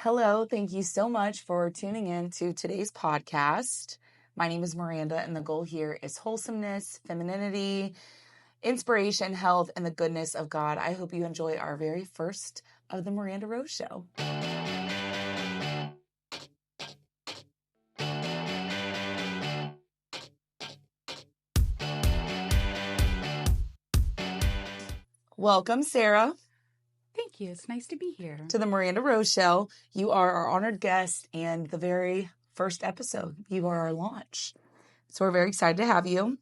Hello, thank you so much for tuning in to today's podcast. My name is Miranda, and the goal here is wholesomeness, femininity, inspiration, health, and the goodness of God. I hope you enjoy our very first of the Miranda Rose Show. Welcome, Sarah, Thank you. It's nice to be here. to the Miranda Rose Show. You are our honored guest and the very first episode. You are our launch. So we're very excited to have you.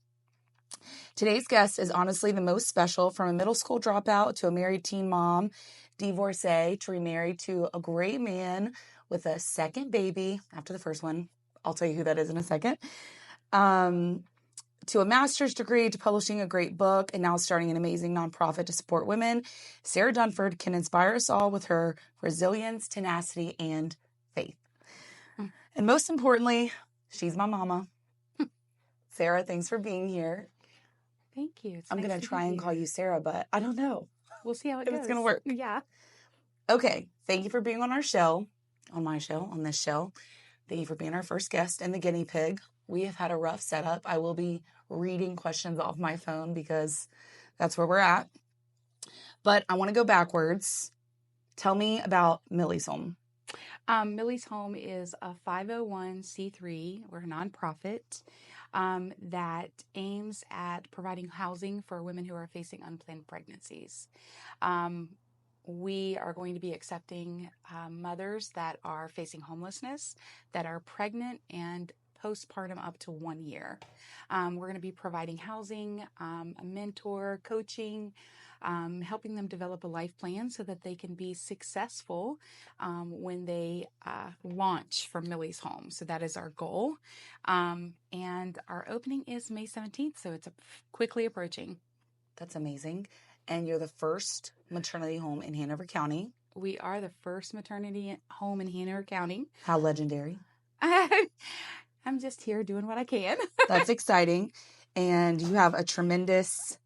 Today's guest is honestly the most special, from a middle school dropout to a married teen mom, divorcee, to remarried to a great man with a second baby after the first one. I'll tell you who that is in a second. To a master's degree, to publishing a great book, and now starting an amazing nonprofit to support women, Sarah Dunford can inspire us all with her resilience, tenacity, and faith. And most importantly, she's my mama. Sarah, thanks for being here. Thank you. I'm going to try and call you Sarah, but I don't know. We'll see how it if goes. it's going to work. Yeah. Okay. Thank you for being on our show, on my show, on this show. Thank you for being our first guest and the guinea pig. We have had a rough setup. I will be reading questions off my phone because that's where we're at. But I want to go backwards. Tell me about Millie's Home. Millie's Home is a 501c3. We're a nonprofit that aims at providing housing for women who are facing unplanned pregnancies. We are going to be accepting mothers that are facing homelessness, that are pregnant and postpartum up to 1 year. We're going to be providing housing, a mentor, coaching, helping them develop a life plan so that they can be successful when they launch from Millie's Home. So that is our goal. And our opening is May 17th, so it's quickly approaching. That's amazing. And you're the first maternity home in Hanover County. We are the first maternity home in Hanover County. How legendary. I'm just here doing what I can. That's exciting. And you have a tremendous...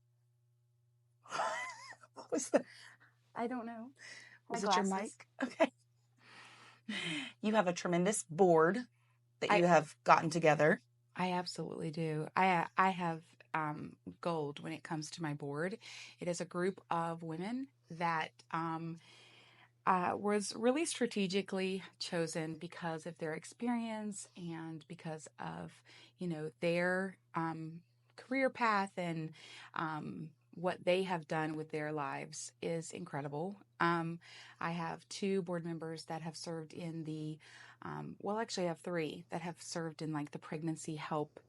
What was that? I don't know. Was it your mic? Okay. You have a tremendous board that you have gotten together. I absolutely do. I have gold when it comes to my board. It is a group of women that was really strategically chosen because of their experience and because of, their career path and what they have done with their lives is incredible. I have 2 board members that have served in the, actually I have 3 that have served in like the pregnancy help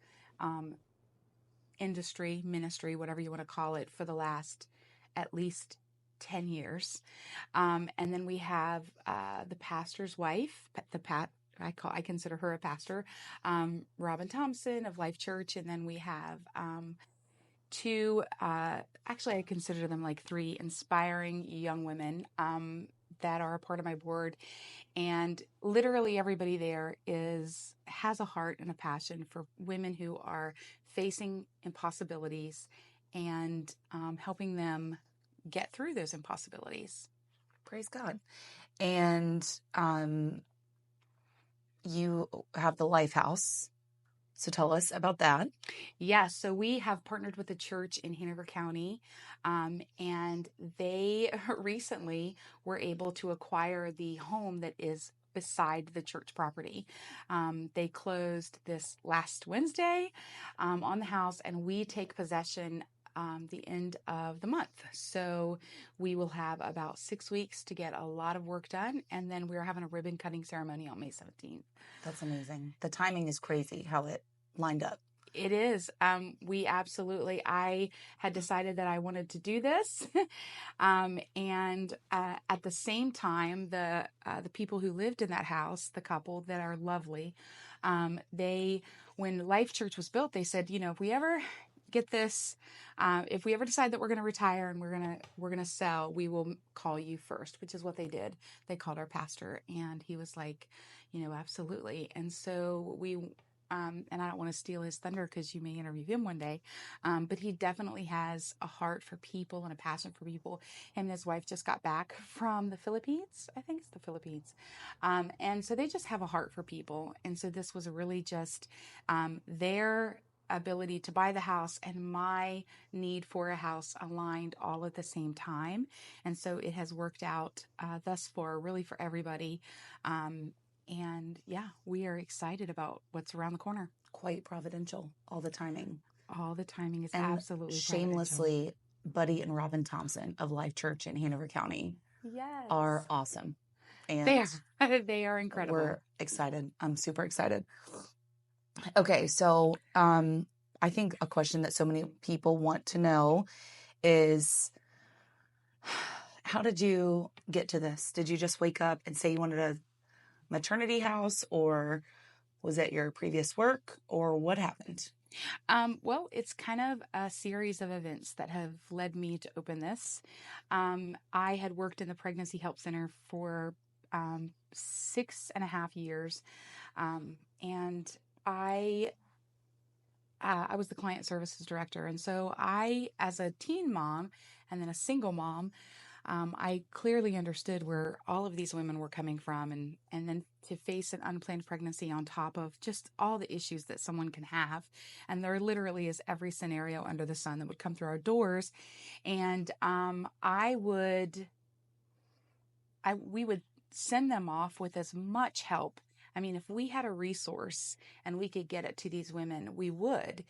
industry, ministry, whatever you want to call it, for the last at least 10 years. And then we have the pastor's wife, I consider her a pastor, Robin Thompson of Life Church. And then we have 2, actually I consider them like 3 inspiring young women that are a part of my board. And literally everybody there has a heart and a passion for women who are facing impossibilities and helping them get through those impossibilities. Praise God. And you have the Life House. So tell us about that. Yes. So we have partnered with a church in Hanover County, and they recently were able to acquire the home that is beside the church property. They closed this last Wednesday on the house, and we take possession the end of the month. So we will have about 6 weeks to get a lot of work done, and then we're having a ribbon cutting ceremony on May 17th. That's amazing. The timing is crazy how it lined up. It is. I had decided that I wanted to do this. And at the same time, the people who lived in that house, the couple that are lovely, when Life Church was built, they said, if we ever get this, if we ever decide that we're going to retire and we're going to sell, we will call you first, which is what they did. They called our pastor, and he was like, absolutely. And so we and I don't want to steal his thunder because you may interview him one day, but he definitely has a heart for people and a passion for people. Him and his wife just got back from the Philippines. I think it's the Philippines. And so they just have a heart for people. And so this was really just their ability to buy the house and my need for a house aligned all at the same time. And so it has worked out thus far, really for everybody. And yeah, we are excited about what's around the corner. Quite providential, all the timing. All the timing is And absolutely providential. shamelessly, Buddy and Robin Thompson of Life Church in Hanover County Yes. are awesome. And they are incredible. we're excited. I'm super excited. Okay, so I think a question that so many people want to know is, how did you get to this? Did you just wake up and say you wanted a maternity house, or was it your previous work, or what happened? Well, it's kind of a series of events that have led me to open this. I had worked in the Pregnancy Help Center for 6.5 years, and I was the client services director. And so I, as a teen mom and then a single mom, I clearly understood where all of these women were coming from, and then to face an unplanned pregnancy on top of just all the issues that someone can have. And there literally is every scenario under the sun that would come through our doors. And we would send them off with as much help. I mean, if we had a resource and we could get it to these women, we would.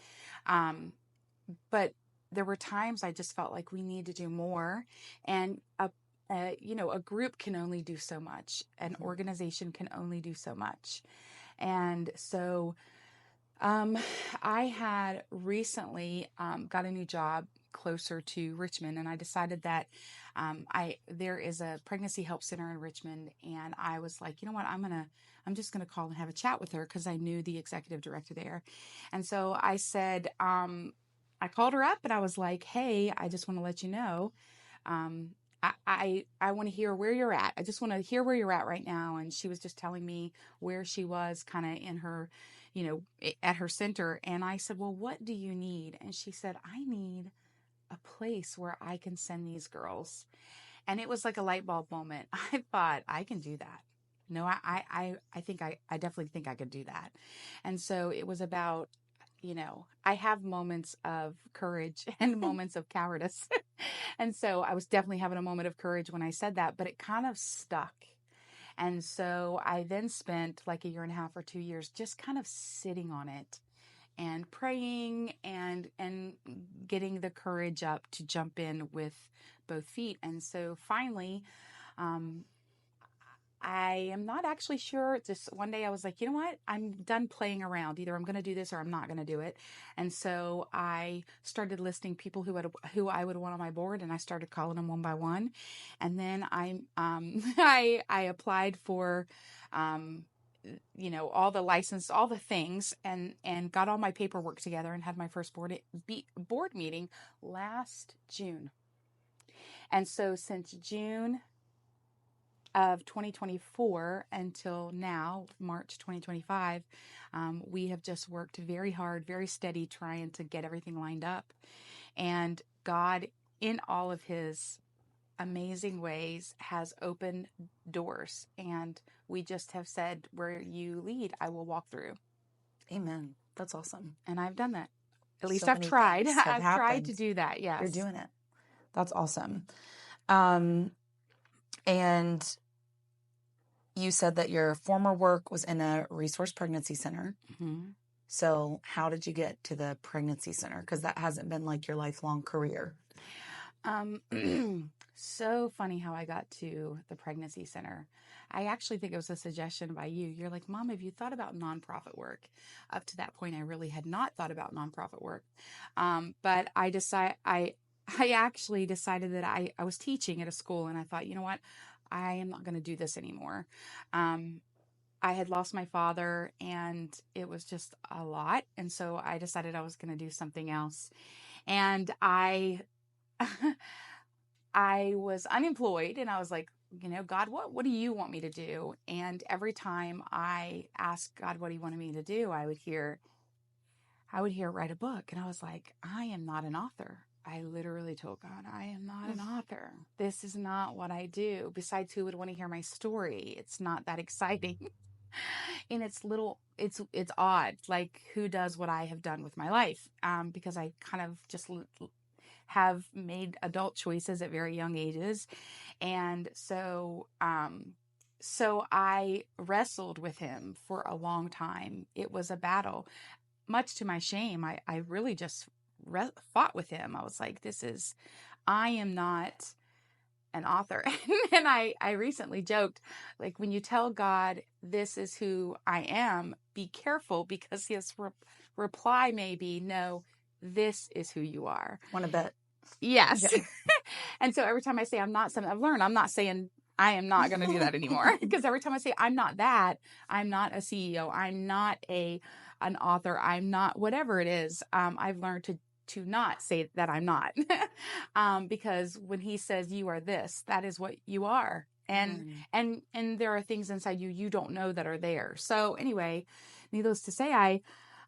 But there were times I just felt like we need to do more. And a group can only do so much. An organization can only do so much. And so I had recently got a new job closer to Richmond, and I decided that there is a pregnancy help center in Richmond, and I was like, you know what, I'm just gonna call and have a chat with her because I knew the executive director there. And so I said, I called her up and I was like, hey, I just want to let you know, I want to hear where you're at. I just want to hear where you're at right now. And she was just telling me where she was kind of in her, at her center. And I said, well, what do you need? And she said, I need a place where I can send these girls. And it was like a light bulb moment. I thought, I can do that. No, I definitely think I could do that. And so it was about, I have moments of courage and moments of cowardice. And so I was definitely having a moment of courage when I said that, but it kind of stuck. And so I then spent like 1.5 or 2 years just kind of sitting on it and praying and getting the courage up to jump in with both feet. And so finally, I am not actually sure. Just one day I was like, you know what? I'm done playing around. Either I'm going to do this or I'm not going to do it. And so I started listing people who I would want on my board, and I started calling them one by one. And then I applied for, all the license, all the things, and got all my paperwork together and had my first board meeting last June. And so since June of 2024 until now, March 2025, we have just worked very hard, very steady, trying to get everything lined up. And God, in all of his amazing ways, has opened doors. And we just have said, where you lead, I will walk through. Amen. That's awesome. And I've done that. At least So I've tried. I've I've tried to do that. Yes. You're doing it. That's awesome. And you said that your former work was in a resource pregnancy center. Mm-hmm. So how did you get to the pregnancy center? Because that hasn't been like your lifelong career. So funny how I got to the pregnancy center. I actually think it was a suggestion by you. You're like, Mom, have you thought about nonprofit work? Up to that point, I really had not thought about nonprofit work. But I actually decided that I was teaching at a school, and I thought, you know what? I am not going to do this anymore. I had lost my father, and it was just a lot. And so I decided I was going to do something else. And I was unemployed, and I was like, God, what do you want me to do? And every time I asked God what he wanted me to do, I would hear write a book. And I was like, I am not an author. I literally told God, I am not an author. This is not what I do. Besides, who would want to hear my story? It's not that exciting. And it's odd. Like, who does what I have done with my life? Because I kind of just have made adult choices at very young ages. And so I wrestled with him for a long time. It was a battle. Much to my shame, I really just fought with him. I was like, I am not an author. And I recently joked, like, when you tell God, this is who I am, be careful, because his reply may be, no, this is who you are. Want to bet? Yes. Yeah. And so every time I say I'm not something, I've learned I'm not saying I am not going to do that anymore. Because every time I say I'm not that, I'm not a CEO, I'm not an author, I'm not whatever it is, I've learned to not say that I'm not. Because when he says you are this, that is what you are. And there are things inside you don't know that are there. So anyway, needless to say, I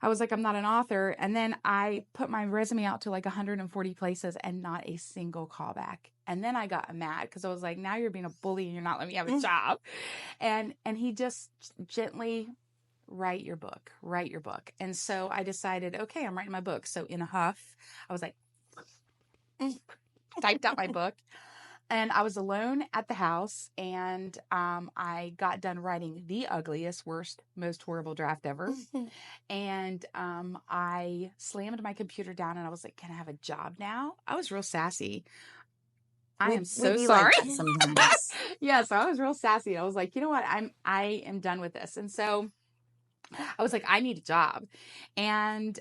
was like, I'm not an author. And then I put my resume out to like 140 places and not a single callback. And then I got mad because I was like, now you're being a bully and you're not letting me have a job. And he just gently, write your book. And so I decided, okay, I'm writing my book. So in a huff, I was like, typed out my book. And I was alone at the house, and I got done writing the ugliest, worst, most horrible draft ever. And I slammed my computer down, and I was like, can I have a job now? I was real sassy. I am so sorry. Like sometimes. Yeah, so I was real sassy. I was like, you know what? I am done with this. And so I was like, I need a job. And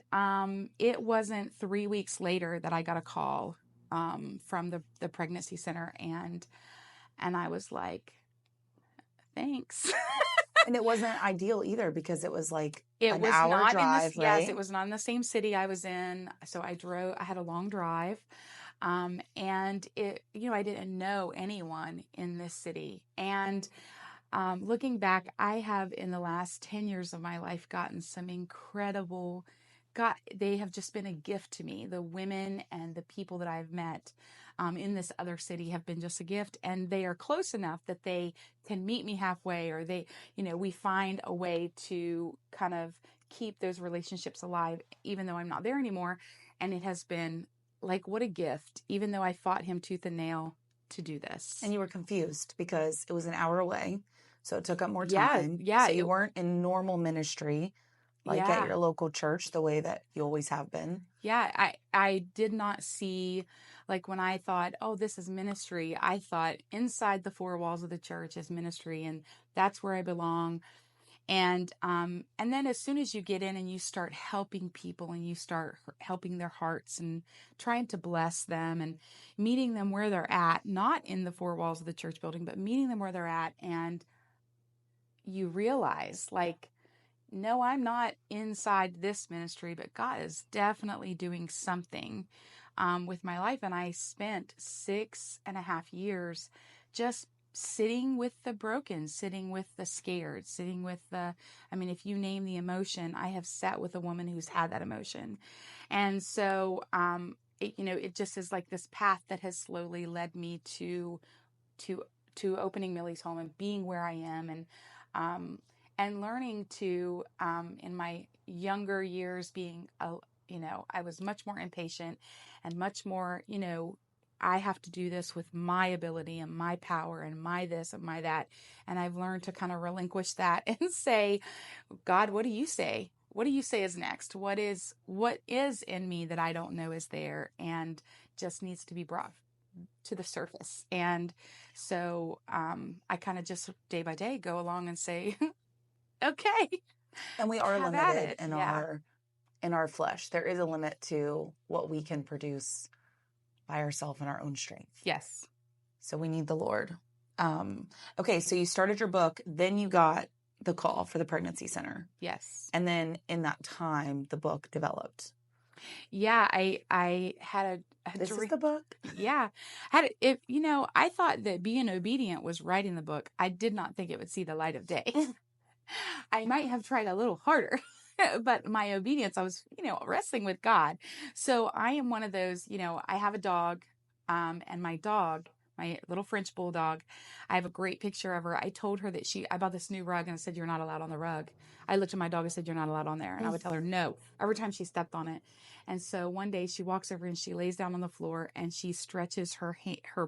it wasn't 3 weeks later that I got a call from the pregnancy center, and I was like, thanks. And it wasn't ideal either, because it was like an hour drive, right? Yes, it was not in the same city I was in. So I had a long drive. And it, I didn't know anyone in this city. And looking back, I have in the last 10 years of my life gotten some incredible, they have just been a gift to me. The women and the people that I've met in this other city have been just a gift, and they are close enough that they can meet me halfway, or we find a way to kind of keep those relationships alive, even though I'm not there anymore. And it has been like, what a gift, even though I fought him tooth and nail to do this. And you were confused because it was an hour away. So it took up more time. Yeah. So you weren't in normal ministry, like at your local church, the way that you always have been. Yeah, I did not see, like, when I thought, oh, this is ministry, I thought inside the four walls of the church is ministry, and that's where I belong. And then as soon as you get in and you start helping people, and you start helping their hearts and trying to bless them and meeting them where they're at, not in the four walls of the church building, but meeting them where they're at, and you realize, like, no, I'm not inside this ministry, but God is definitely doing something with my life. And I spent 6.5 years just sitting with the broken, sitting with the scared, sitting with if you name the emotion, I have sat with a woman who's had that emotion. And so, it just is like this path that has slowly led me to opening Millie's home and being where I am, and learning to, in my younger years, being, I was much more impatient and much more, I have to do this with my ability and my power and my this and my that. And I've learned to kind of relinquish that and say, God, what do you say? What do you say is next? What is in me that I don't know is there and just needs to be brought to the surface? And so I kind of just day by day go along and say, okay. And we are limited in our flesh. There is a limit to what we can produce by ourselves in our own strength. Yes. So we need the Lord. Okay, so you started your book, then you got the call for the pregnancy center. Yes. And then in that time, the book developed. Yeah, I had a This is dream. the book. Yeah, I thought that being obedient was writing the book. I did not think it would see the light of day. I might have tried a little harder, but my obedience, I was, wrestling with God. So I am one of those, I have a dog, and my dog, my little French bulldog, I have a great picture of her. I told her that I bought this new rug and I said, "You're not allowed on the rug." I looked at my dog and said, "You're not allowed on there." And I would tell her no every time she stepped on it. And so one day she walks over and she lays down on the floor and she stretches her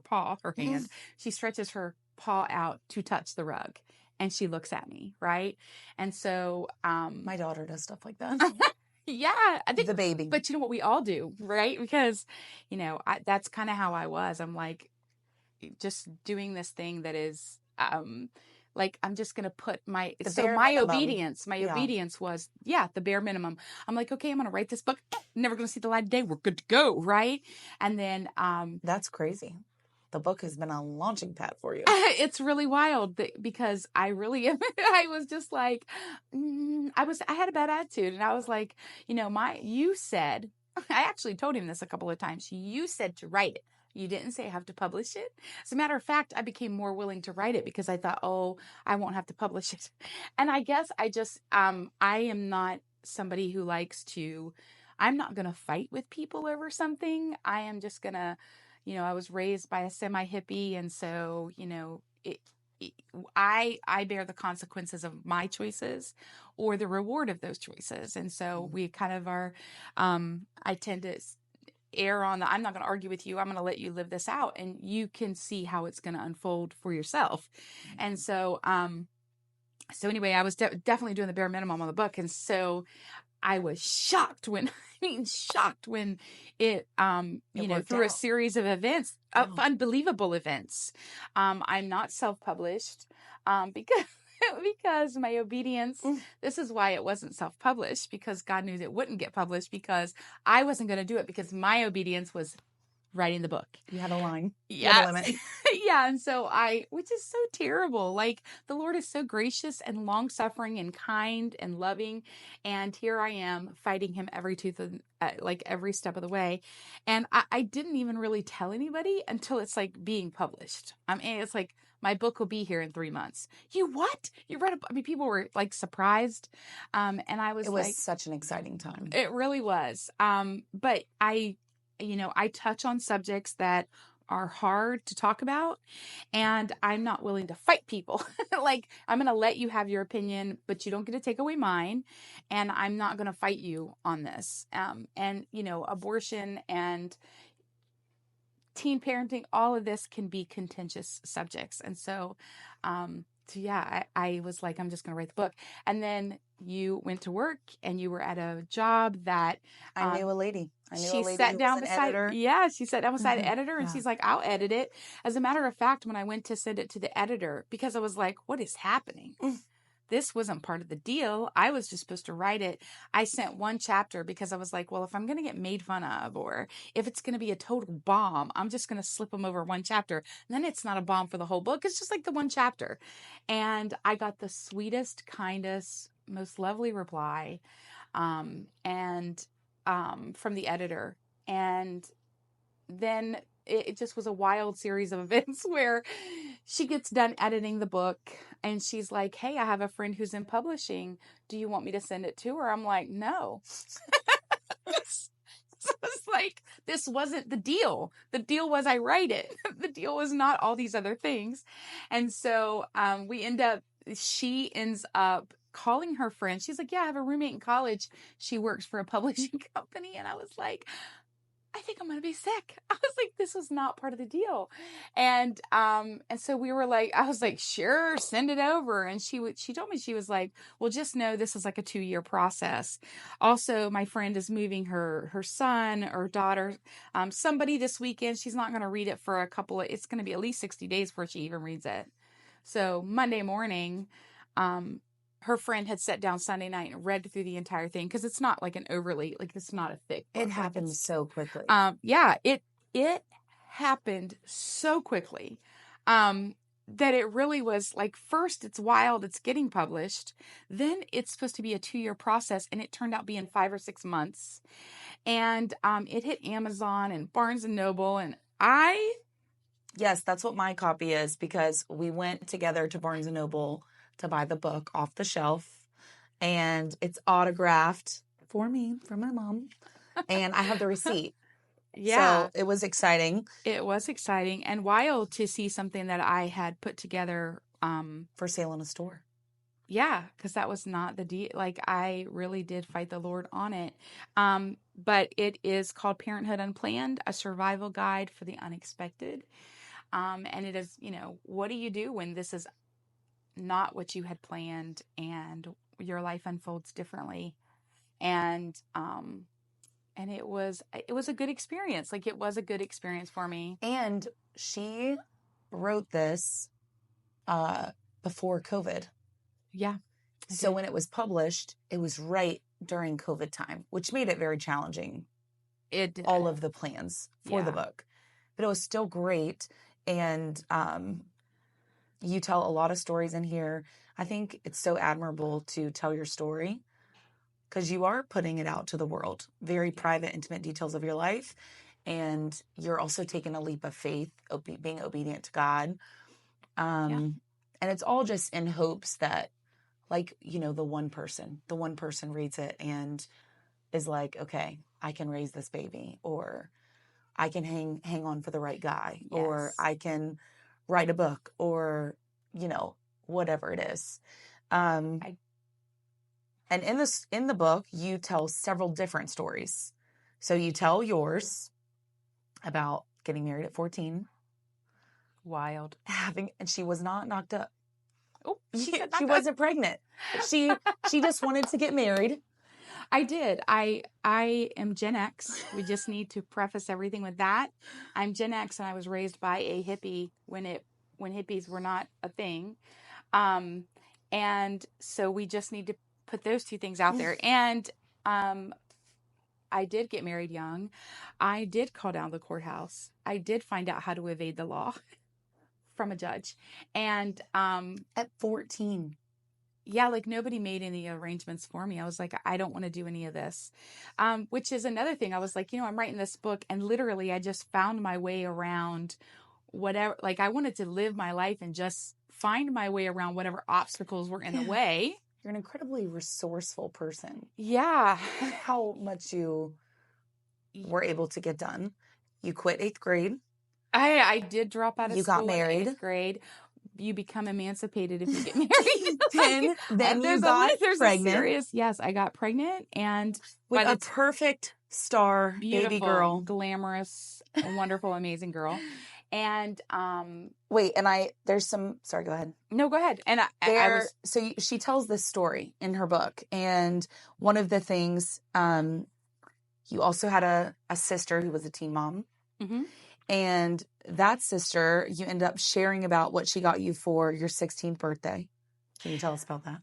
paw, her hand, she stretches her paw out to touch the rug. And she looks at me, right? And so, My daughter does stuff like that. yeah, I think The baby. but you know what we all do, right? Because, that's kind of how I was. I'm like just doing this thing that is, like I'm just going to put my Yeah. obedience was, the bare minimum. I'm like, okay, I'm going to write this book. Never going to see the light of day. We're good to go. Right. And then, That's crazy. The book has been a launching pad for you. it's really wild because I really am. I was just like, I had a bad attitude and I was like, you said, I actually told him this a couple of times. You said to write it. You didn't say I have to publish it. As a matter of fact, I became more willing to write it because I thought, oh, I won't have to publish it. And I guess I just, I am not somebody who I'm not going to fight with people over something. I am just going to, I was raised by a semi-hippie. And so, I bear the consequences of my choices or the reward of those choices. And so we kind of are, I tend to err on I'm not going to argue with you. I'm going to let you live this out and you can see how it's going to unfold for yourself. And so, anyway, I was definitely doing the bare minimum on the book. And so I was shocked when it, through a series of events, unbelievable events. I'm not self-published, because my obedience, this is why it wasn't self-published, because God knew that it wouldn't get published because I wasn't going to do it because my obedience was writing the book. You had a line. Yeah. You had a limit. Yeah. And so which is so terrible. Like the Lord is so gracious and long suffering and kind and loving. And here I am fighting him every every step of the way. And I didn't even really tell anybody until it's like being published. I mean, it's like, my book will be here in 3 months. You what? You read people were like surprised. And I was It was such an exciting time. It really was. But I touch on subjects that are hard to talk about and I'm not willing to fight people. Like I'm going to let you have your opinion, but you don't get to take away mine. And I'm not going to fight you on this. And abortion and teen parenting, all of this can be contentious subjects. And so, I was like, I'm just going to write the book. And then you went to work and you were at a job that I knew a lady. She sat down beside editor. Yeah, she sat down beside the editor and she's like, I'll edit it. As a matter of fact, when I went to send it to the editor, because I was like, what is happening? This wasn't part of the deal. I was just supposed to write it. I sent one chapter because I was like, well, if I'm going to get made fun of or if it's going to be a total bomb, I'm just going to slip them over one chapter. And then it's not a bomb for the whole book. It's just like the one chapter. And I got the sweetest, kindest, most lovely reply from the editor. And then it just was a wild series of events where she gets done editing the book and she's like, hey, I have a friend who's in publishing. Do you want me to send it to her? I'm like, no. So it's like, this wasn't the deal. The deal was I write it. The deal was not all these other things. And so she ends up calling her friend. She's like, yeah, I have a roommate in college. She works for a publishing company. And I was like, I think I'm going to be sick. I was like, this was not part of the deal. And so we were like, I was like, sure, send it over. And she told me, she was like, well, just know this is like a 2-year process. Also, my friend is moving her son or daughter, somebody this weekend. She's not going to read it for it's going to be at least 60 days before she even reads it. So Monday morning, her friend had sat down Sunday night and read through the entire thing because it's not like an overly, like it's not a thick book. It happens so quickly. It happened so quickly that it really was like, first it's wild, it's getting published. Then it's supposed to be a 2-year process and it turned out being 5 or 6 months. And it hit Amazon and Barnes and Noble, and Yes, that's what my copy is, because we went together to Barnes and Noble to buy the book off the shelf, and it's autographed for me from my mom, and I have the receipt. yeah, So it was exciting. it was exciting and wild to see something that I had put together. For sale in a store. Yeah, because that was not like I really did fight the Lord on it. But it is called Parenthood Unplanned, a survival guide for the unexpected. And it is, what do you do when this is not what you had planned and your life unfolds differently? And it was a good experience. Like, it was a good experience for me. And she wrote this before COVID. Yeah. So when it was published, it was right during COVID time, which made it very challenging. All of the plans for the book. But it was still great. And you tell a lot of stories in here. I think it's so admirable to tell your story, because you are putting it out to the world. Very private, intimate details of your life. And you're also taking a leap of faith, being obedient to God. And it's all just in hopes that, like, the one person reads it and is like, okay, I can raise this baby, or I can hang on for the right guy, or I can write a book, or, whatever it is. And in the book, you tell several different stories. So you tell yours about getting married at 14. Wild. And she was not knocked up. Oh, she wasn't pregnant. She just wanted to get married. I did. I am Gen X. We just need to preface everything with that. I'm Gen X, and I was raised by a hippie when hippies were not a thing. And so we just need to put those two things out there. And I did get married young. I did call down the courthouse. I did find out how to evade the law from a judge. And at 14. Yeah, like nobody made any arrangements for me. I was like, I don't want to do any of this, which is another thing. I was like, I'm writing this book, and literally I just found my way around whatever. Like, I wanted to live my life and just find my way around whatever obstacles were in the way. You're an incredibly resourceful person. Yeah. How much you were able to get done. You quit 8th grade. I did drop out of school. You got married. In 8th grade. You become emancipated if you get married. then you got pregnant. Yes, I got pregnant, and with a perfect star baby girl, glamorous, wonderful, amazing girl. And wait, and there's some. Sorry, go ahead. No, go ahead. And she tells this story in her book, and one of the things, you also had a sister who was a teen mom. Mm-hmm. And that sister, you end up sharing about what she got you for your 16th birthday. Can you tell us about that?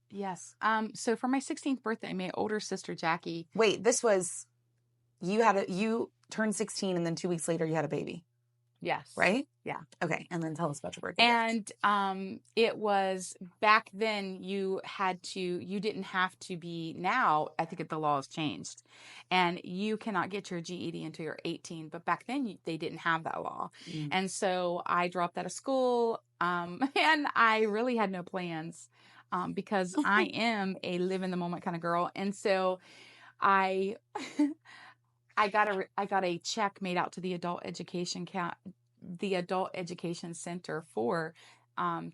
Yes. So for my 16th birthday, my older sister, Jackie. Wait, this was, you turned 16 and then 2 weeks later you had a baby. Yes. Right? Yeah. Okay. And then tell us about your birthday. And it was back then you didn't have to be, now I think the law has changed, and you cannot get your GED until you're 18. But back then they didn't have that law. And so I dropped out of school. And I really had no plans, because I am a live in the moment kind of girl. And so I got a check made out to the adult education center for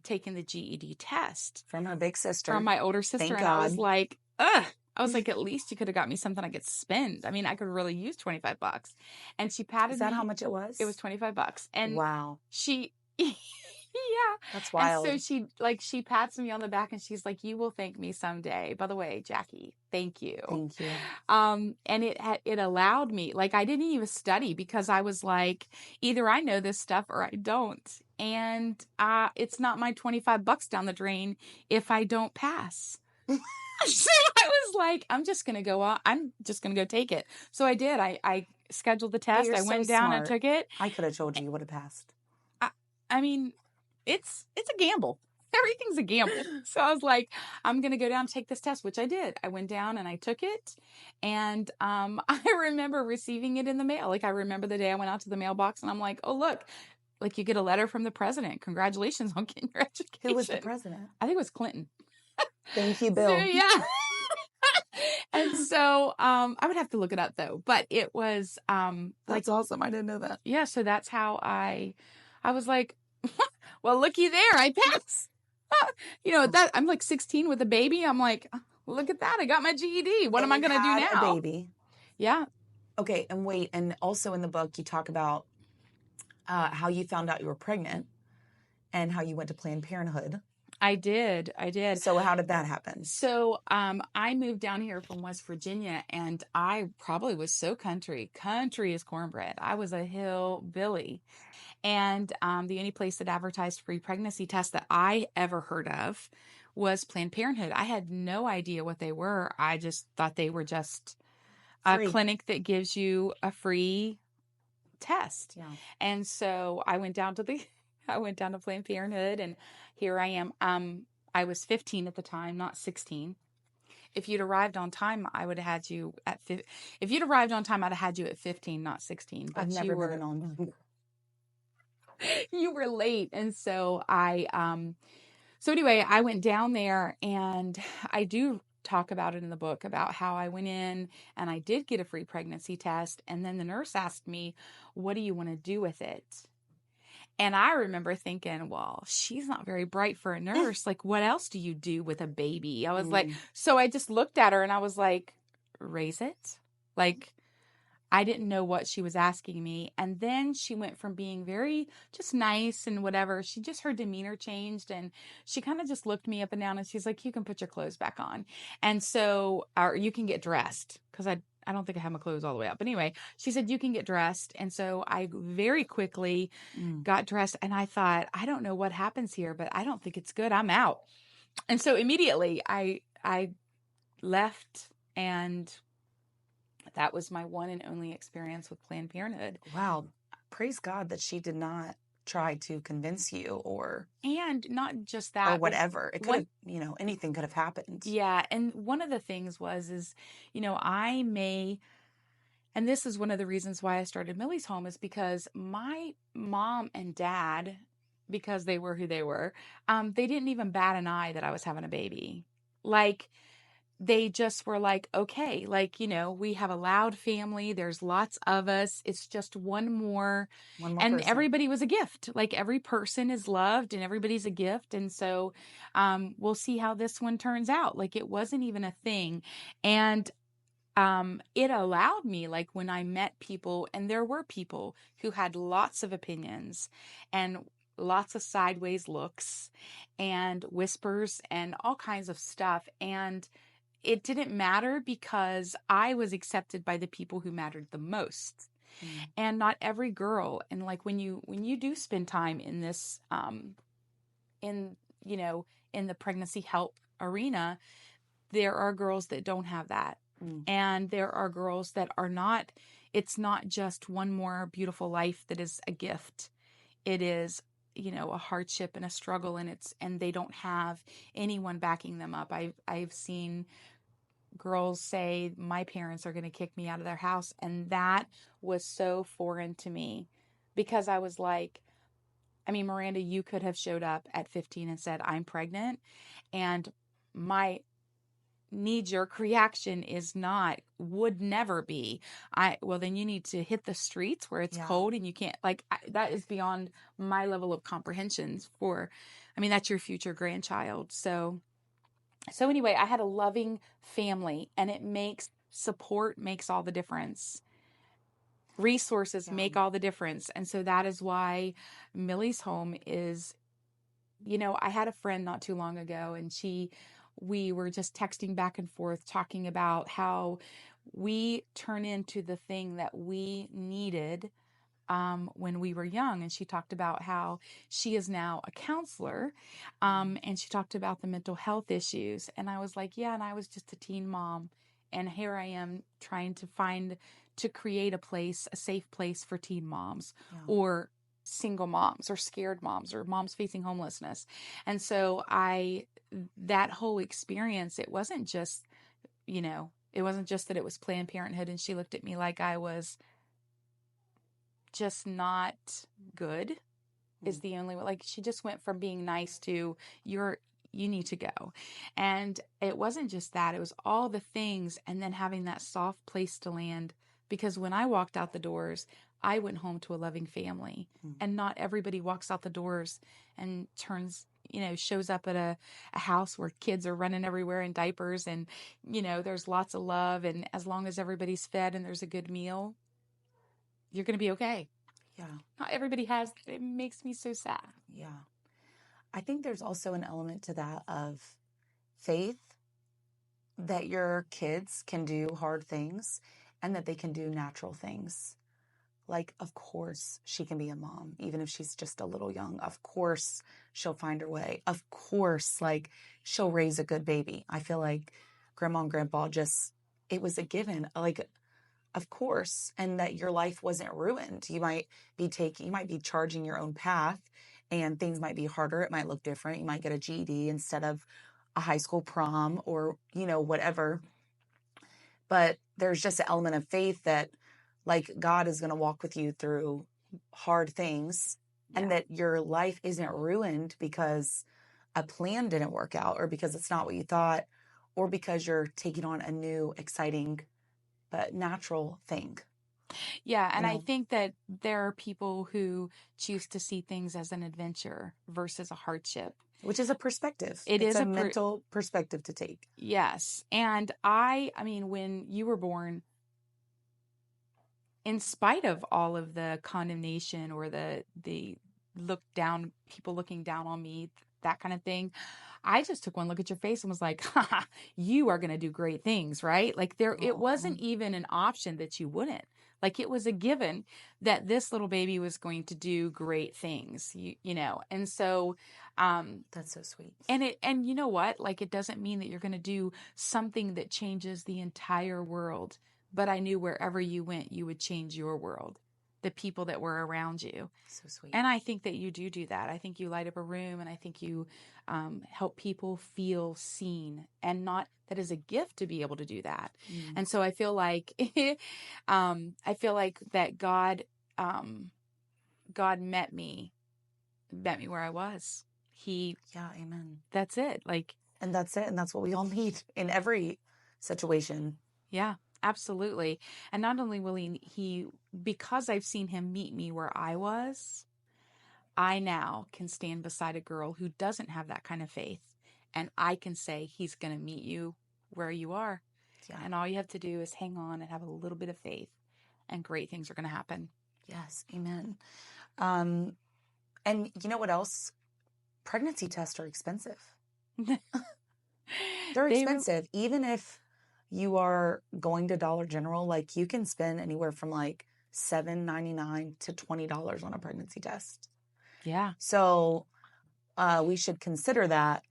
taking the GED test from her big sister, from my older sister. Thank and God. I was like, ugh. I was like, at least you could have got me something I could spend. I mean, I could really use $25. And she patted me. Is that how much it was? It was $25. And wow. Yeah. That's wild. And so she pats me on the back and she's like, you will thank me someday. By the way, Jackie, thank you. Thank you. And it allowed me, like, I didn't even study because I was like, either I know this stuff or I don't. And it's not my $25 down the drain if I don't pass. So I was like, I'm just going to go take it. So I did. I scheduled the test. I went down and took it. I could have told you would have passed. I mean, it's a gamble. everything's a gamble. So I was like, I'm going to go down and take this test, which I did. I went down and I took it. And I remember receiving it in the mail. Like, I remember the day I went out to the mailbox and I'm like, oh, look, like, you get a letter from the president. Congratulations on getting your education. Who was the president? I think it was Clinton. Thank you, So, Bill. yeah. And so I would have to look it up though, but it was That's awesome. I didn't know that. yeah, so that's how I was like, well, looky there, I passed. You know, that I'm like 16 with a baby. I'm like, look at that. I got my GED. What am I going to do now? A baby. Yeah. Okay. And wait, and also in the book, you talk about how you found out you were pregnant and how you went to Planned Parenthood. I did. So how did that happen? So I moved down here from West Virginia, and I probably was so country as cornbread. I was a hillbilly. And the only place that advertised free pregnancy tests that I ever heard of was Planned Parenthood. I had no idea what they were. I just thought they were just a clinic that gives you a free test. Yeah. And so I went down to Planned Parenthood, and here I am. I was 15 at the time, not 16. If you'd arrived on time, I would have had you at if you'd arrived on time, I'd have had you at 15, not 16. But I've never been on. You were late. And so so anyway, I went down there, and I do talk about it in the book about how I went in and I did get a free pregnancy test. And then the nurse asked me, what do you want to do with it? And I remember thinking, well, she's not very bright for a nurse. Like, what else do you do with a baby? I was like, so I just looked at her and I was like, raise it? Like, I didn't know what she was asking me. And then she went from being very just nice and whatever. Her demeanor changed, and she kind of just looked me up and down, and she's like, you can put your clothes back on. And so, or you can get dressed, because I don't think I have my clothes all the way up. But anyway, she said, you can get dressed. And so I very quickly got dressed, and I thought, I don't know what happens here, but I don't think it's good. I'm out. And so immediately I left, and that was my one and only experience with Planned Parenthood. Wow. Praise God that she did not try to convince you and not just that, or whatever. It could have, anything could have happened. Yeah. And one of the things is, and this is one of the reasons why I started Millie's Home, is because my mom and dad, because they were who they were, they didn't even bat an eye that I was having a baby. Like, they just were like, okay, like, we have a loud family. There's lots of us. It's just one more and person. Everybody was a gift. Like, every person is loved and everybody's a gift. And so we'll see how this one turns out. Like, it wasn't even a thing. And it allowed me, like, when I met people, and there were people who had lots of opinions and lots of sideways looks and whispers and all kinds of stuff. And it didn't matter, because I was accepted by the people who mattered the most. And not every girl. And like, when you do spend time in this, in the pregnancy help arena, there are girls that don't have that. And there are girls that are not, it's not just one more beautiful life that is a gift. It is, a hardship and a struggle, and they don't have anyone backing them up. I've seen girls say, my parents are going to kick me out of their house. And that was so foreign to me, because I was like, Miranda, you could have showed up at 15 and said, I'm pregnant. And my knee-jerk reaction would never be, well, then you need to hit the streets where it's cold and you can't, that is beyond my level of comprehension that's your future grandchild. So anyway, I had a loving family, and support makes all the difference. Resources make all the difference. And so that is why Millie's Home is, I had a friend not too long ago, and we were just texting back and forth, talking about how we turn into the thing that we needed when we were young. And she talked about how she is now a counselor. And she talked about the mental health issues. And I was like, yeah, and I was just a teen mom. And here I am trying to create a safe place for teen moms, or single moms or scared moms or moms facing homelessness. And so that whole experience, it wasn't just, it wasn't just that it was Planned Parenthood and she looked at me like I was just not good is the only way. Like, she just went from being nice to you need to go. And it wasn't just that, it was all the things, and then having that soft place to land, because when I walked out the doors, I went home to a loving family. And not everybody walks out the doors and shows up at a house where kids are running everywhere in diapers, and there's lots of love, and as long as everybody's fed and there's a good meal, you're going to be okay. Yeah. Not everybody has that. It makes me so sad. Yeah. I think there's also an element to that of faith that your kids can do hard things and that they can do natural things. Like, of course, she can be a mom, even if she's just a little young. Of course, she'll find her way. Of course, like, she'll raise a good baby. I feel like Grandma and Grandpa it was a given. Like, of course, and that your life wasn't ruined. You might be charging your own path, and things might be harder. It might look different. You might get a GED instead of a high school prom or, whatever. But there's just an element of faith that, like, God is going to walk with you through hard things, and that your life isn't ruined because a plan didn't work out, or because it's not what you thought, or because you're taking on a new, exciting, but natural thing. Yeah. And I think that there are people who choose to see things as an adventure versus a hardship. Which is a perspective. It's a mental perspective to take. Yes. And I mean, when you were born, in spite of all of the condemnation or the people looking down on me, that kind of thing, I just took one look at your face and was like, ha, you are going to do great things, right? Like, it wasn't even an option that you wouldn't. Like, it was a given that this little baby was going to do great things, and so, that's so sweet. And you know what? Like, it doesn't mean that you're going to do something that changes the entire world, but I knew wherever you went, you would change your world, the people that were around you. So sweet. And I think that you do that. I think you light up a room, and I think you help people feel seen, and not that is a gift to be able to do that. And so I feel like, that God met me where I was. Amen. That's it. And that's it. And that's what we all need in every situation. Yeah, absolutely. And not only will he, because I've seen him meet me where I was, I now can stand beside a girl who doesn't have that kind of faith. And I can say, he's going to meet you where you are. Yeah. And all you have to do is hang on and have a little bit of faith, and great things are going to happen. Yes. Amen. And you know what else? Pregnancy tests are expensive. They're expensive. Even if you are going to Dollar General, like, you can spend anywhere from like $7.99 to $20 on a pregnancy test. Yeah. So we should consider that.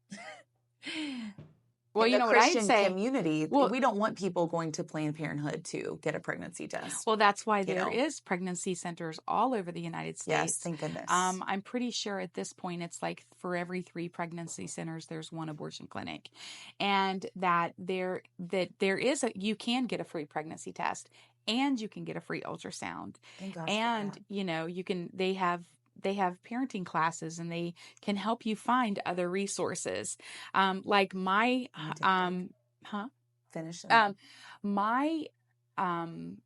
Well, in the Christian what I'd say, community, we don't want people going to Planned Parenthood to get a pregnancy test. Well, that's why there is pregnancy centers all over the United States. Yes, thank goodness. I'm pretty sure at this point it's like for every 3 pregnancy centers, there's one abortion clinic, and that you can get a free pregnancy test, and you can get a free ultrasound, Thank gosh and they have parenting classes, and they can help you find other resources. Like my, Finish. My, one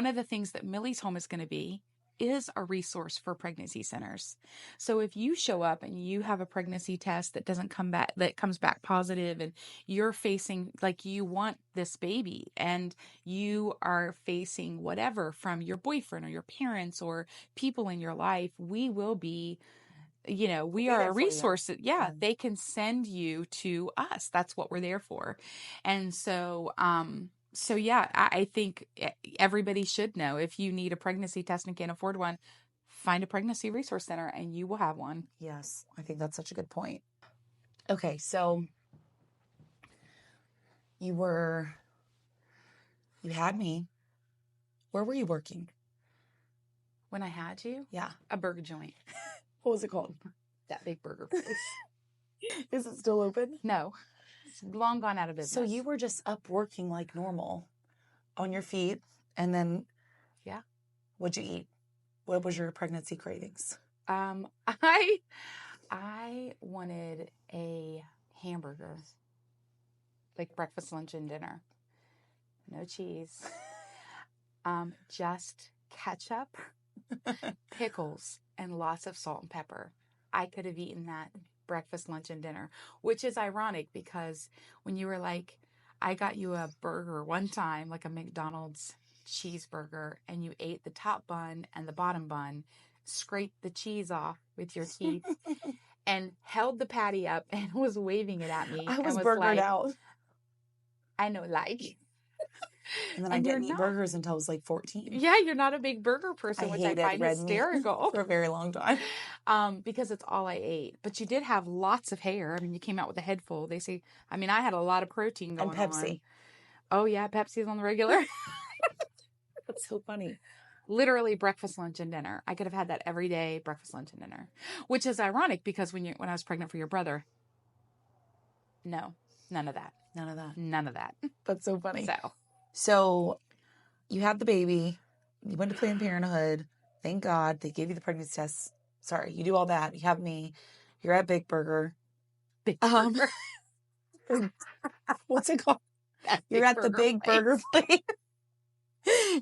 of the things that Millie's home is going to be is a resource for pregnancy centers. So if you show up and you have a pregnancy test that comes back positive, and you're facing, like, you want this baby, and you are facing whatever from your boyfriend or your parents or people in your life, we will be, we are a resource. Yeah, they can send you to us. That's what we're there for. And so, I think everybody should know, if you need a pregnancy test and can't afford one, find a pregnancy resource center and you will have one. Yes, I think that's such a good point. Okay, so you had me Where were you working? When I had you? Yeah. A burger joint. What was it called? That big burger place. Is it still open? No. It's long gone out of business. So you were just up working like normal on your feet, and then Yeah. what'd you eat? What was your pregnancy cravings? I wanted a hamburger. Like breakfast, lunch, and dinner. No cheese. Just ketchup, pickles, and lots of salt and pepper. I could have eaten that breakfast, lunch, and dinner, which is ironic because when you were like, I got you a burger one time, like a McDonald's cheeseburger, and you ate the top bun and the bottom bun, scraped the cheese off with your teeth, and held the patty up and was waving it at me. I was and burgered like, out. I know, like. And then I didn't eat burgers until I was like 14. Yeah, you're not a big burger person, which I find hysterical. For a very long time. Because it's all I ate. But you did have lots of hair. I mean, you came out with a head full. They say, I mean, I had a lot of protein going on. And Pepsi. Oh, yeah, Pepsi's on the regular. That's so funny. Literally breakfast, lunch, and dinner. I could have had that every day, breakfast, lunch, and dinner. Which is ironic because when I was pregnant for your brother, no, none of that. None of that. None of that. That's so funny. So you had the baby. You went to Planned Parenthood. Thank God they gave you the pregnancy test. Sorry, you do all that. You have me. You're at Big Burger. Big Burger. What's it called? You're at the Big Burger place.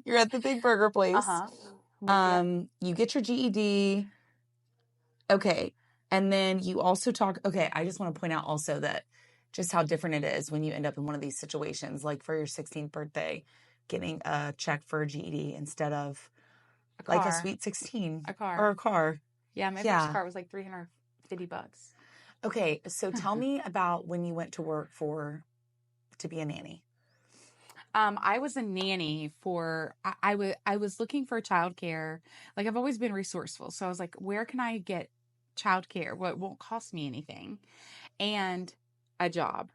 You're at the Big Burger place. Uh-huh. You get your GED. Okay. And then you also I just want to point out also that just how different it is when you end up in one of these situations, like for your 16th birthday, getting a check for a GED instead of like a sweet 16. A car. Or a car. Yeah, my first car was like $350. Okay, so tell me about when you went to work to be a nanny. I was a nanny I was looking for childcare. Like I've always been resourceful. So I was like, where can I get childcare? What won't cost me anything? And a job.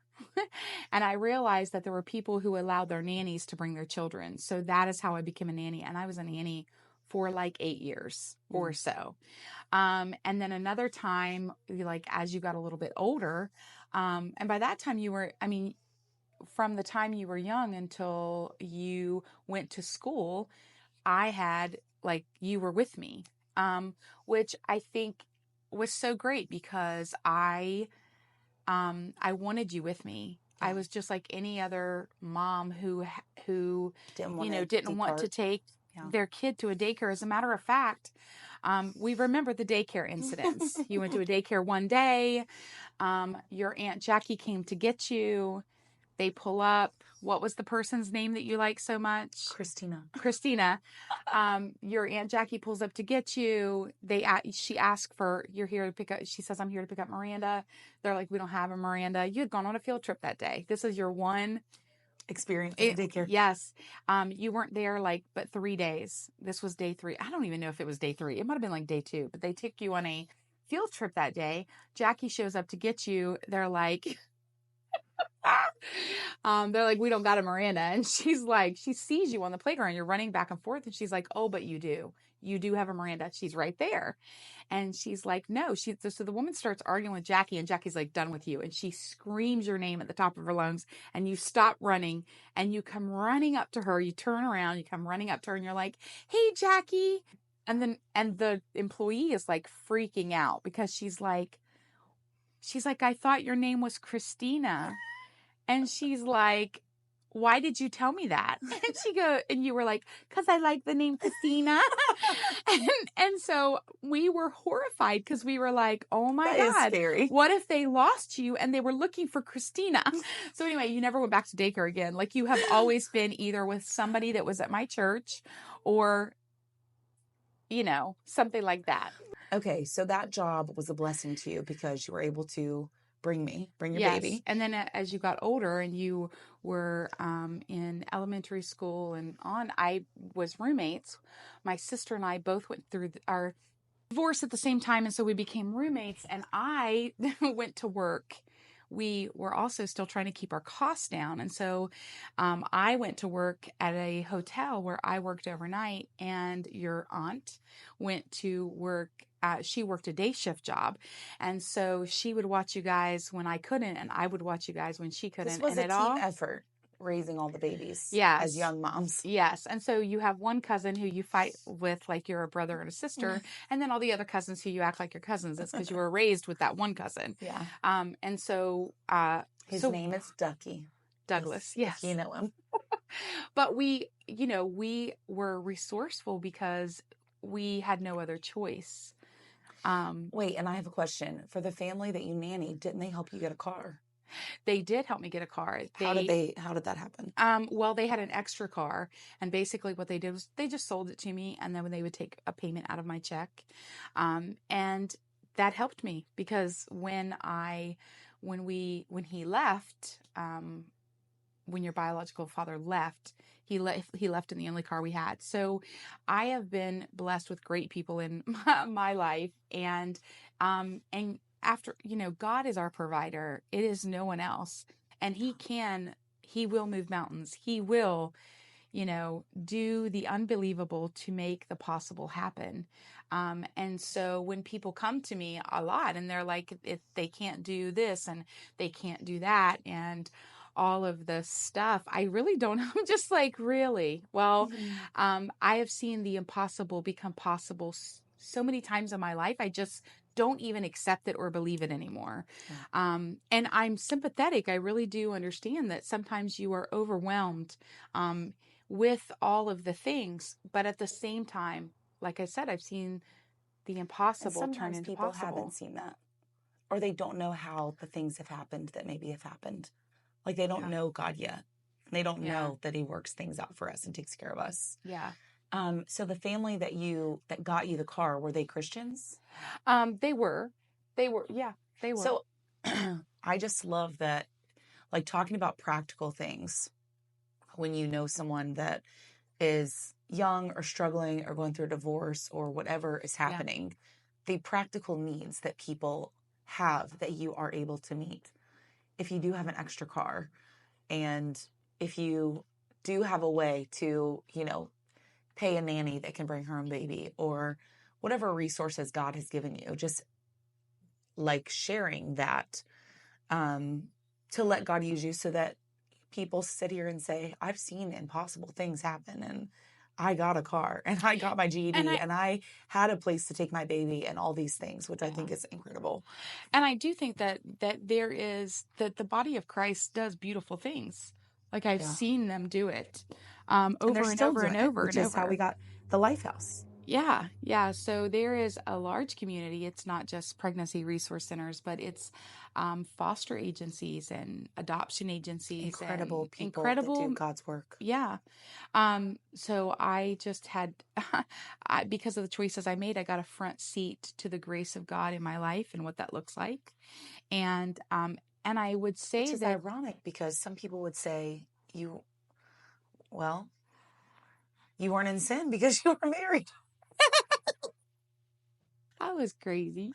And I realized that there were people who allowed their nannies to bring their children. So that is how I became a nanny. And I was a nanny for like 8 years or so. And then another time, like as you got a little bit older, and by that time from the time you were young until you went to school, I had you were with me, which I think was so great because I wanted you with me. Yeah. I was just like any other mom who didn't want to take their kid to a daycare. As a matter of fact, we remember the daycare incidents. You went to a daycare one day. Your Aunt Jackie came to get you. They pull up. What was the person's name that you like so much? Christina. Your Aunt Jackie pulls up to get you. She asks you're here to pick up. She says, I'm here to pick up Miranda. They're like, we don't have a Miranda. You had gone on a field trip that day. This is your one experience at daycare. Yes. You weren't there but 3 days. This was day 3. I don't even know if it was day 3. It might have been like day 2, but they took you on a field trip that day. Jackie shows up to get you. They're like, we don't got a Miranda. And she's like, she sees you on the playground. You're running back and forth. And she's like, oh, but you do. You do have a Miranda. She's right there. And she's like, no. So the woman starts arguing with Jackie, and Jackie's like, done with you. And she screams your name at the top of her lungs, and you stop running and you come running up to her. You turn around, you come running up to her, and you're like, hey, Jackie. And the employee is like freaking out because she's like, I thought your name was Christina. And she's like, why did you tell me that? And you were like, because I like the name Christina. and so we were horrified because we were like, oh my God, is scary. What if they lost you and they were looking for Christina? So anyway, you never went back to daycare again. Like you have always been either with somebody that was at my church or, something like that. Okay. So that job was a blessing to you because you were able to bring your baby. And then as you got older and you were in elementary school and on, I was roommates. My sister and I both went through our divorce at the same time. And so we became roommates, and I went to work we were also still trying to keep our costs down. And so I went to work at a hotel where I worked overnight, and your aunt went to work. She worked a day shift job. And so she would watch you guys when I couldn't, and I would watch you guys when she couldn't. This was and a team effort, raising all the babies Yes. as young moms. Yes. And so you have one cousin who you fight with like you're a brother and a sister, and then all the other cousins who you act like your cousins. It's because you were raised with that one cousin. Yeah. And so his name is Ducky. Douglas. Yes. If you know him. But we were resourceful because we had no other choice. Wait, and I have a question. For the family that you nannied, didn't they help you get a car? They did help me get a car. How did that happen? Well, they had an extra car, and basically what they did was they just sold it to me, and then they would take a payment out of my check. And that helped me because when he left, when your biological father left, he left in the only car we had. So I have been blessed with great people in my life, and after, God is our provider. It is no one else. And he will move mountains. He will, do the unbelievable to make the possible happen. And so when people come to me a lot and they're like, if they can't do this and they can't do that, and all of the stuff, I really don't. I'm just like, really? Well, I have seen the impossible become possible so many times in my life. I just don't even accept it or believe it anymore. Yeah. And I'm sympathetic. I really do understand that sometimes you are overwhelmed with all of the things, but at the same time, like I said, I've seen the impossible turn into people possible. Haven't seen that, or they don't know how the things have happened that maybe have happened. Like they don't know God yet. They don't know that he works things out for us and takes care of us. Yeah. So the family that got you the car, were they Christians? They were. Yeah, they were. So I just love that, like talking about practical things when you know someone that is young or struggling or going through a divorce or whatever is happening, the practical needs that people have that you are able to meet. If you do have an extra car, and if you do have a way to, pay a nanny that can bring her own baby, or whatever resources God has given you, just like sharing that, to let God use you so that people sit here and say, I've seen impossible things happen, and I got a car, and I got my GED, and I had a place to take my baby, and all these things, which I think is incredible. And I do think that there is, that the body of Christ does beautiful things. Like I've seen them do it over and over and over. Which is how we got the Lifehouse. Yeah. So there is a large community. It's not just pregnancy resource centers, but it's foster agencies and adoption agencies. Incredible people that do God's work. Yeah. So I just had, because of the choices I made, I got a front seat to the grace of God in my life and what that looks like. And I would say Which is ironic, because some people would say you weren't in sin because you were married. I was crazy.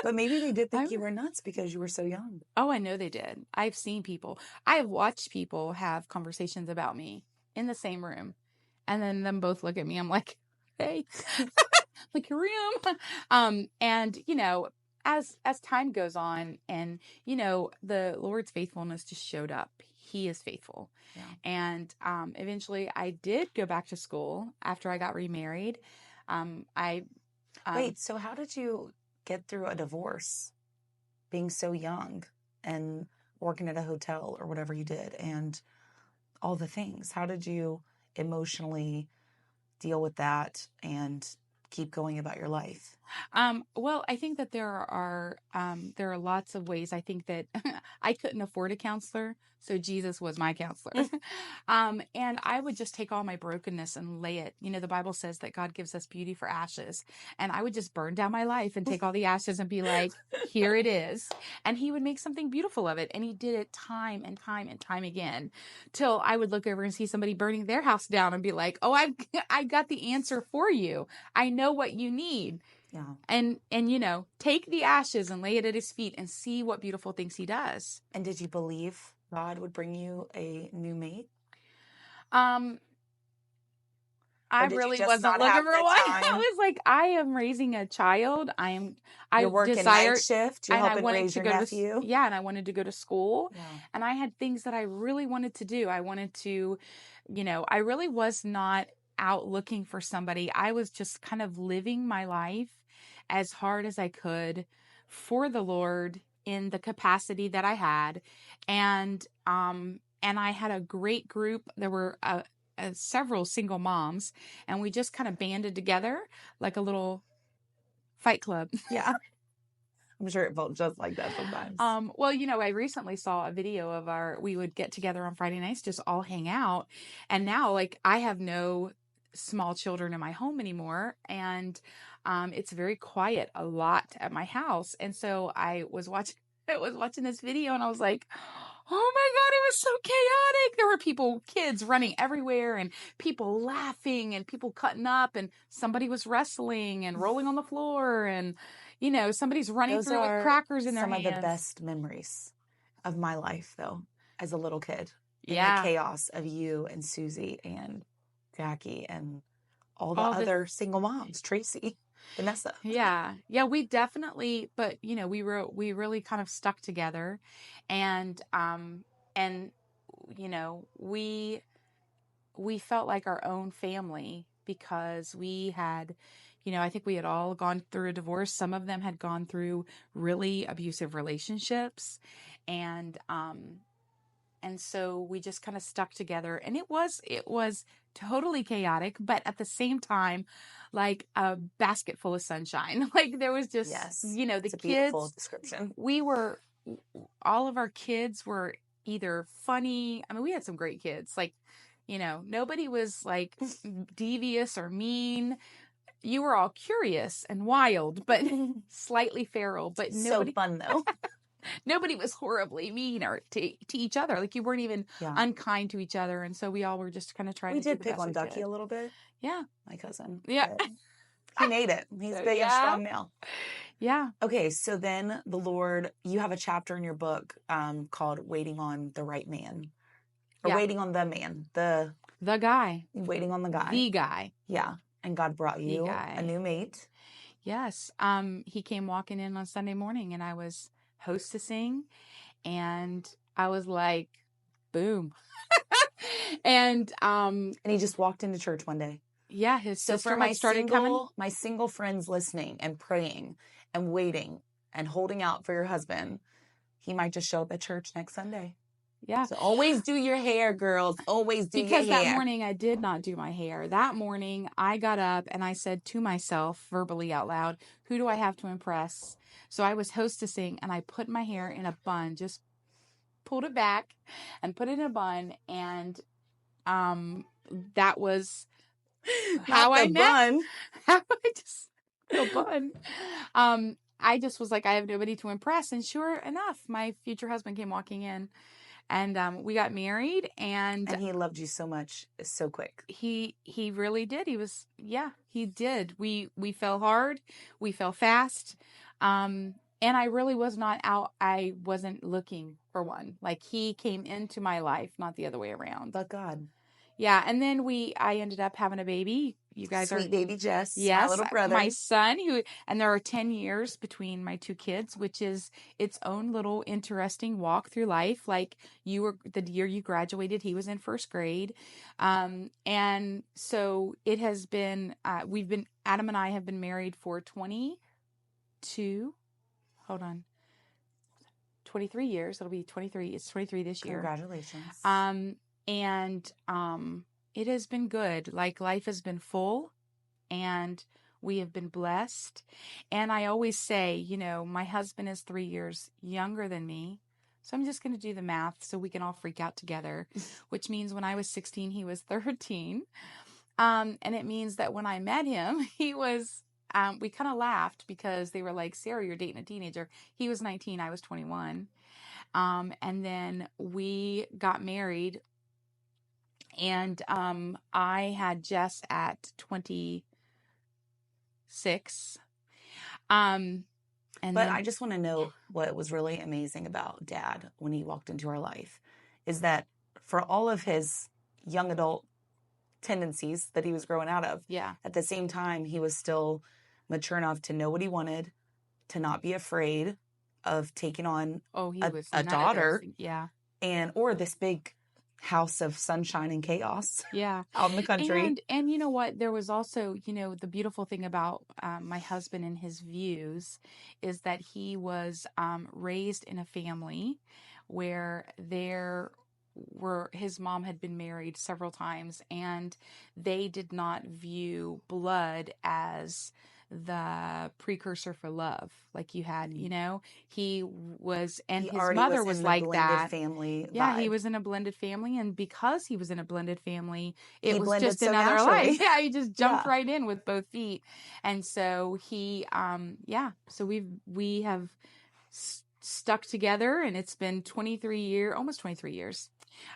But maybe they did think you were nuts because you were so young. Oh, I know they did. I've seen people. I've watched people have conversations about me in the same room, and then them both look at me. I'm like, hey, like, here I am. And as time goes on, and the Lord's faithfulness just showed up. He is faithful. Yeah. And eventually I did go back to school after I got remarried. Wait, so how did you get through a divorce being so young and working at a hotel or whatever you did and all the things? How did you emotionally deal with that and keep going about your life? Well, I think that there are lots of ways. I think that I couldn't afford a counselor, so Jesus was my counselor. And I would just take all my brokenness and lay it. The Bible says that God gives us beauty for ashes. And I would just burn down my life and take all the ashes and be like, here it is. And he would make something beautiful of it. And he did it time and time and time again, till I would look over and see somebody burning their house down and be like, oh, I got the answer for you. I know what you need. Yeah. And take the ashes and lay it at his feet and see what beautiful things he does. And did you believe God would bring you a new mate? I Or did you really just wasn't not looking have for the one. I time? was like, I am raising a child. You're I working night desired, shift. You're and I helping wanted raise to your go to, nephew. and I wanted to go to school. Yeah. And I had things that I really wanted to do. I wanted to, I really was not out looking for somebody. I was just kind of living my life as hard as I could for the Lord in the capacity that I had. And I had a great group. There were several single moms, and we just kind of banded together like a little fight club. Yeah. I'm sure it felt just like that sometimes. Well, I recently saw a video of we would get together on Friday nights, just all hang out. And now, like, I have no small children in my home anymore. And it's very quiet a lot at my house. And so I was watching this video, and I was like, oh my God, it was so chaotic. There were kids running everywhere, and people laughing, and people cutting up, and somebody was wrestling and rolling on the floor, and somebody's running Those through with are crackers in their some of the hands. best memories of my life, though, as a little kid. In Yeah. the chaos of you and Susie and Jackie and all the All the other single moms, Tracy, Vanessa. Yeah. We definitely, but we really kind of stuck together, and we felt like our own family because we had, I think we had all gone through a divorce. Some of them had gone through really abusive relationships, and so we just kind of stuck together, and it was totally chaotic, but at the same time, like a basket full of sunshine. Like there was just, Yes. the It's a kids, beautiful description. all of our kids were either funny. I mean, we had some great kids. Like, nobody was like devious or mean. You were all curious and wild, but slightly feral, but nobody. So fun, though. Nobody was horribly mean or to each other. Like you weren't even unkind to each other. And so we all were just kind of trying to do the best we could. We did pick on Ducky a little bit. Yeah. My cousin. Yeah. He made it. He's big and strong now. Yeah. Okay. So then the Lord, you have a chapter in your book called Waiting on the Right Man. Or Waiting on the Man. The guy. Waiting on the guy. The guy. Yeah. And God brought you a new mate. Yes. He came walking in on Sunday morning, and I was hostessing, and I was like, boom. and he just walked into church one day. Yeah, his sister had started coming. My single friends listening and praying and waiting and holding out for your husband, he might just show up at church next Sunday. Yeah. So always do your hair, girls. Always do your hair. Because that morning I did not do my hair. That morning I got up and I said to myself verbally out loud, who do I have to impress? So I was hostessing, and I put my hair in a bun, just pulled it back and put it in a bun. And that was how I met. How I just the bun. I just was like, I have nobody to impress. And sure enough, my future husband came walking in. And we got married, and he loved you so much, so quick. He really did. He did. We fell hard, we fell fast, and I really was not out. I wasn't looking for one. Like he came into my life, not the other way around. But God. Yeah, and then I ended up having a baby. You guys Sweet baby Jess, yes, my little brother. My son, and there are 10 years between my two kids, which is its own little interesting walk through life. Like the year you graduated, he was in first grade. And so it has been, Adam and I have been married for 23 years. It'll be 23. It's 23 this year. Congratulations. And it has been good. Like life has been full, and we have been blessed. And I always say, my husband is 3 years younger than me. So I'm just going to do the math so we can all freak out together, which means when I was 16, he was 13. And it means that when I met him, he was, we kind of laughed because they were like, Sarah, you're dating a teenager. He was 19. I was 21. And then we got married, and I had Jess at 26, And But then, I just want to know what was really amazing about Dad when he walked into our life is that for all of his young adult tendencies that he was growing out of, yeah. at the same time, he was still mature enough to know what he wanted, to not be afraid of taking on Oh, he was a none of those daughter things. Yeah. or this big house of sunshine and chaos Yeah. out in the country. And you know what? There was also, the beautiful thing about my husband and his views is that he was raised in a family where his mom had been married several times, and they did not view blood as the precursor for love like you had. He was, and He his already mother was was in the like blended that. family Yeah, he vibe. was in a blended family, and because he was in a blended family, it He was blended just so another life. naturally. Yeah, he just jumped Yeah. right in with both feet. And so so we have stuck together, and it's been 23 years.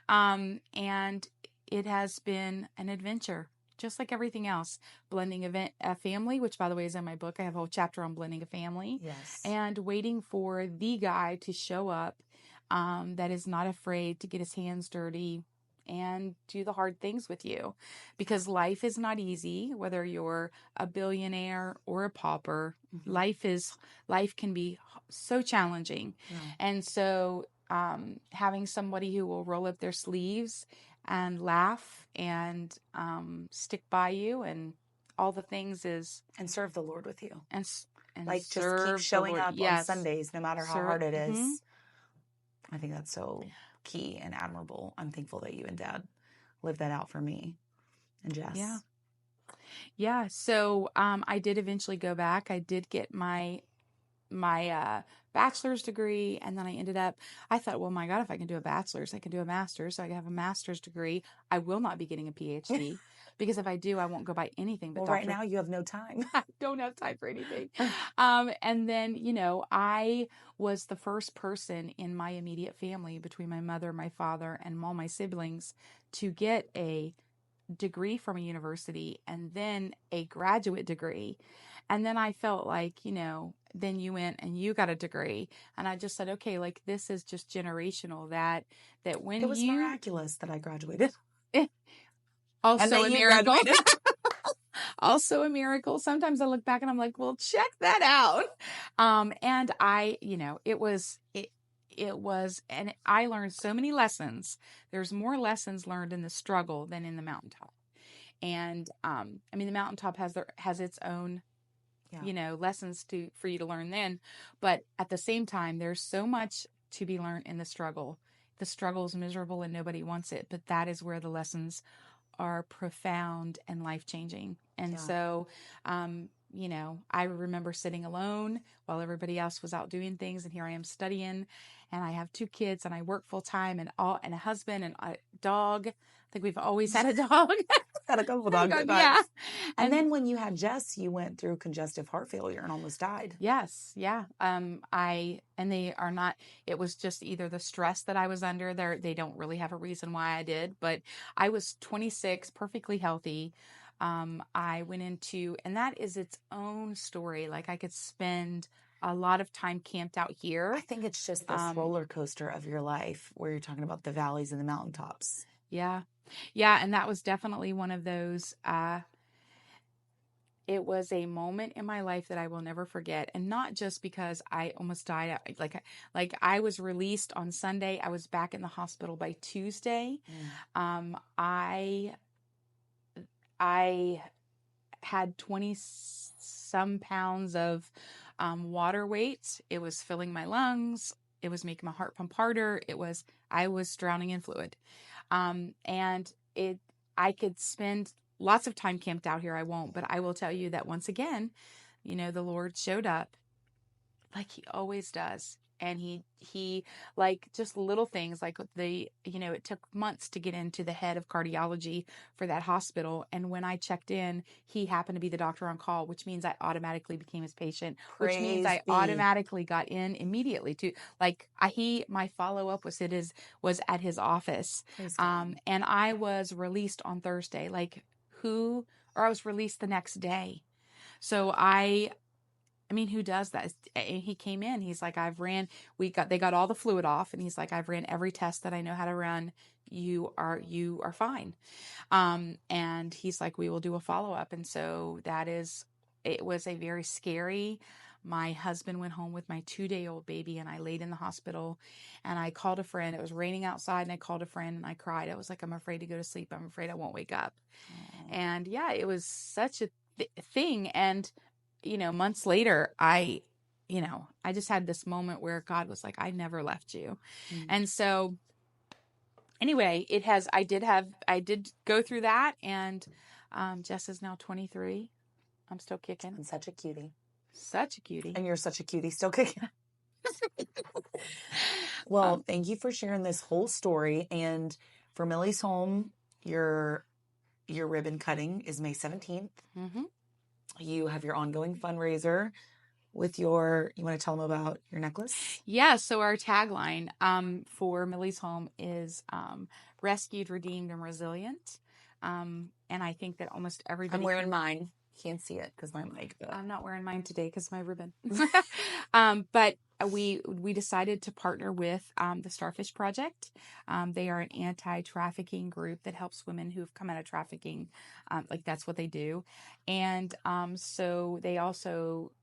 And it has been an adventure, just like everything else. Blending a family, which by the way is in my book. I have a whole chapter on blending a family. Yes. And waiting for the guy to show up, that is not afraid to get his hands dirty and do the hard things with you, because life is not easy, whether you're a billionaire or a pauper. Life can be so challenging. Yeah. And so having somebody who will roll up their sleeves and laugh and stick by you and all the things And serve the Lord with you. and Like, just keep serve the showing Lord. up on Yes. Sundays, no matter how Serve. hard it is. Mm-hmm. I think that's so key and admirable. I'm thankful that you and Dad lived that out for me and Jess. Yeah. Yeah. So I did eventually go back. I did get my bachelor's degree, and then I thought, well, my God, if I can do a bachelor's, I can do a master's. So I can have a master's degree. I will not be getting a PhD because if I do, I won't go by anything but Well, right now you have no time. I don't have time for anything. And then, I was the first person in my immediate family, between my mother, my father, and all my siblings, to get a degree from a university and then a graduate degree. And then I felt like, then you went and you got a degree. And I just said, okay, like, this is just generational, that when It was miraculous that I graduated. Also and that a you miracle. graduated. Also a miracle. Sometimes I look back and I'm like, well, check that out. And and I learned so many lessons. There's more lessons learned in the struggle than in the mountaintop. And the mountaintop has its own, lessons for you to learn then. But at the same time, there's so much to be learned in the struggle. The struggle is miserable and nobody wants it, but that is where the lessons are profound and life-changing. And so, I remember sitting alone while everybody else was out doing things, and here I am studying, and I have 2 kids, and I work full time, and a husband and a dog. I think we've always had a dog. Had a couple dogs. Yeah. And then when you had Jess, you went through congestive heart failure and almost died. Yes. Yeah. They are not, it was just either the stress that I was under there. They don't really have a reason why I did, but I was 26, perfectly healthy. I went into, and that is its own story. Like, I could spend a lot of time camped out here. I think it's just this roller coaster of your life where you're talking about the valleys and the mountaintops. Yeah. Yeah. And that was definitely one of those, it was a moment in my life that I will never forget. And not just because I almost died. Like I was released on Sunday. I was back in the hospital by Tuesday. I had 20 some pounds of water weight. It was filling my lungs. It was making my heart pump harder. I was drowning in fluid. I could spend lots of time camped out here. I won't, but I will tell you that once again, the Lord showed up like he always does. And he like just little things like it took months to get into the head of cardiology for that hospital. And when I checked in, he happened to be the doctor on call, which means I automatically became his patient, which means I automatically got in immediately to my follow-up was at his office. And I was released on Thursday, I was released the next day. So I mean, who does that? And he came in, he's like, they got all the fluid off, and he's like, I've ran every test that I know how to run. You are fine. And he's like, we will do a follow-up. And so it was a very scary. My husband went home with my 2-day-old baby, and I laid in the hospital, and I called a friend. It was raining outside, and I called a friend, and I cried. I was like, I'm afraid to go to sleep. I'm afraid I won't wake up. And yeah, it was such a thing. And, months later, I just had this moment where God was like, I never left you. And so anyway, I did go through that, and Jess is now 23. I'm still kicking. And such a cutie. Such a cutie. And you're such a cutie, still kicking. Well, thank you for sharing this whole story. And for Millie's home, your ribbon cutting is May 17th. Mm-hmm. You have your ongoing fundraiser with you want to tell them about your necklace? Yeah. So our tagline for Millie's home is rescued, redeemed, and resilient. And I think that almost everybody. I'm wearing mine. Can't see it because my mic. But I'm not wearing mine today because my ribbon. But we decided to partner with the Starfish Project. They are an anti-trafficking group that helps women who have come out of trafficking. That's what they do. And so they also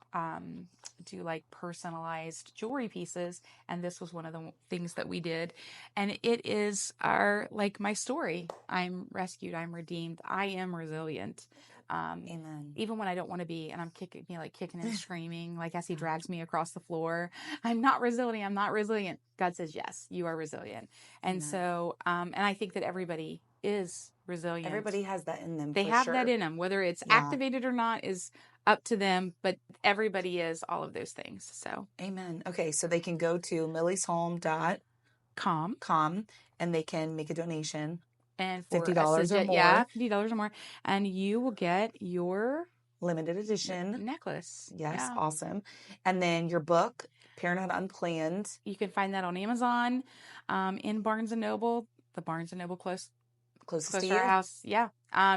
do like personalized jewelry pieces. And this was one of the things that we did. And it is my story. I'm rescued. I'm redeemed. I am resilient. Amen. Even when I don't want to be, and I'm kicking and screaming, like as he drags me across the floor, I'm not resilient. I'm not resilient. God says, yes, you are resilient. And Amen. So, and I think that everybody is resilient. Everybody has that in them. They have that in them, whether it's activated or not is up to them, but everybody is all of those things. So, amen. Okay. So they can go to milliesHome.com and they can make a donation. And for $50 or more. Yeah, $50 or more. And you will get your limited edition necklace. Yes, yeah. Awesome. And then your book, Parenthood Unplanned. You can find that on Amazon, in Barnes & Noble, the Barnes & Noble closest to our house. Yeah.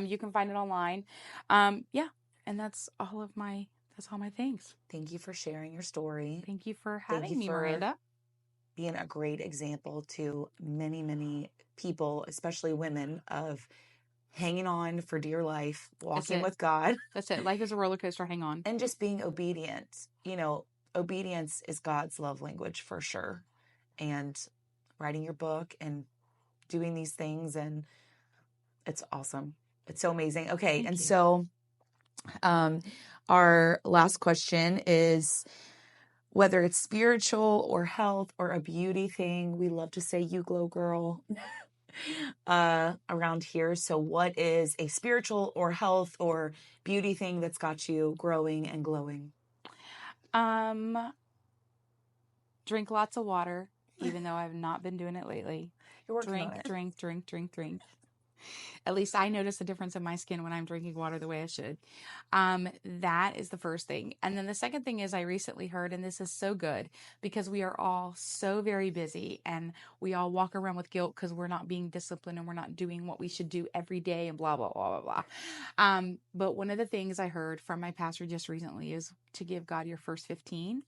You can find it online. Yeah. And that's all my things. Thank you for sharing your story. Thank you for having me, Miranda. Being a great example to many, many people, especially women, of hanging on for dear life, walking with God. That's it. Life is a roller coaster. Hang on. And just being obedient. Obedience is God's love language for sure. And writing your book and doing these things, and it's awesome. It's so amazing. Okay. Thank you. So our last question is, whether it's spiritual or health or a beauty thing, we love to say you glow, girl, around here. So what is a spiritual or health or beauty thing that's got you growing and glowing? Drink lots of water, even though I've not been doing it lately. You're working on it. Drink. At least I notice a difference in my skin when I'm drinking water the way I should. That is the first thing. And then the second thing is, I recently heard, and this is so good, because we are all so very busy and we all walk around with guilt because we're not being disciplined and we're not doing what we should do every day and blah, blah, blah, blah, blah. But one of the things I heard from my pastor just recently is to give God your first 15.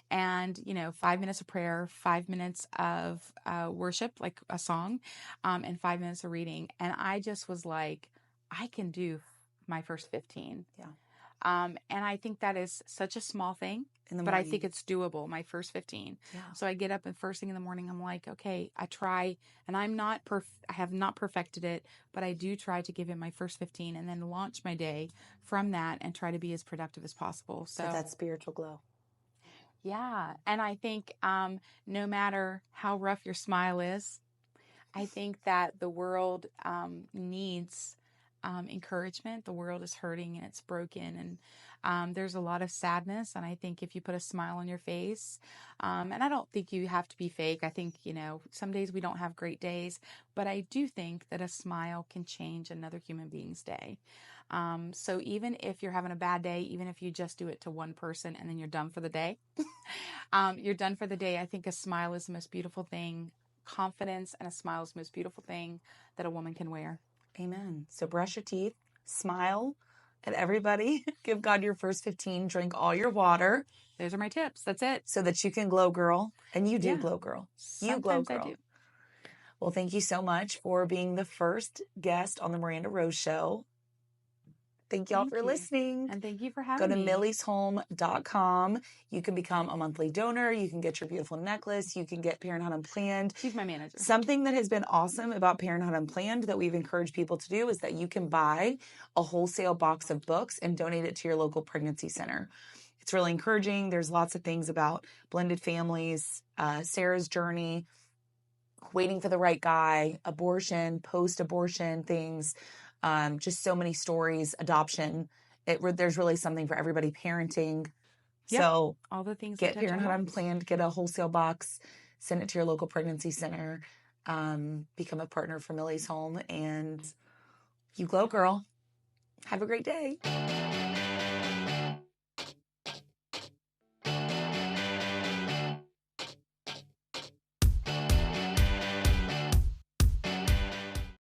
And 5 minutes of prayer, 5 minutes of worship, like a song, and 5 minutes of reading. And I just was like, I can do my first 15. Yeah. And I think that is such a small thing, but I think it's doable. My first 15. Yeah. So I get up and first thing in the morning, I'm like, okay, I try, and I have not perfected it, but I do try to give it my first 15 and then launch my day from that and try to be as productive as possible. So that's spiritual glow. Yeah. And I think no matter how rough your smile is, I think that the world needs encouragement. The world is hurting and it's broken, and there's a lot of sadness. And I think if you put a smile on your face, and I don't think you have to be fake. I think, some days we don't have great days, but I do think that a smile can change another human being's day. So even if you're having a bad day, even if you just do it to one person and then you're done for the day, I think a smile is the most beautiful thing. Confidence and a smile is the most beautiful thing that a woman can wear. Amen. So brush your teeth, smile, And everybody, give God your first 15, drink all your water. Those are my tips. That's it. So that you can glow, girl. And you do Yeah. glow, girl. You Sometimes glow, I girl. do. Well, thank you so much for being the first guest on the Miranda Rose Show. Thank y'all for listening. And thank you for Go having to me. millishome.com. You can become a monthly donor. You can get your beautiful necklace. You can get Parenthood Unplanned. She's my manager. Something that has been awesome about Parenthood Unplanned that we've encouraged people to do is that you can buy a wholesale box of books and donate it to your local pregnancy center. It's really encouraging. There's lots of things about blended families, Sarah's journey, waiting for the right guy, abortion, post-abortion things, just so many stories, adoption. There's really something for everybody, parenting. Yep. So all the things get that touch Parenthood our lives. Unplanned, get a wholesale box, send it to your local pregnancy center, become a partner for Millie's Home, and you glow, girl. Have a great day.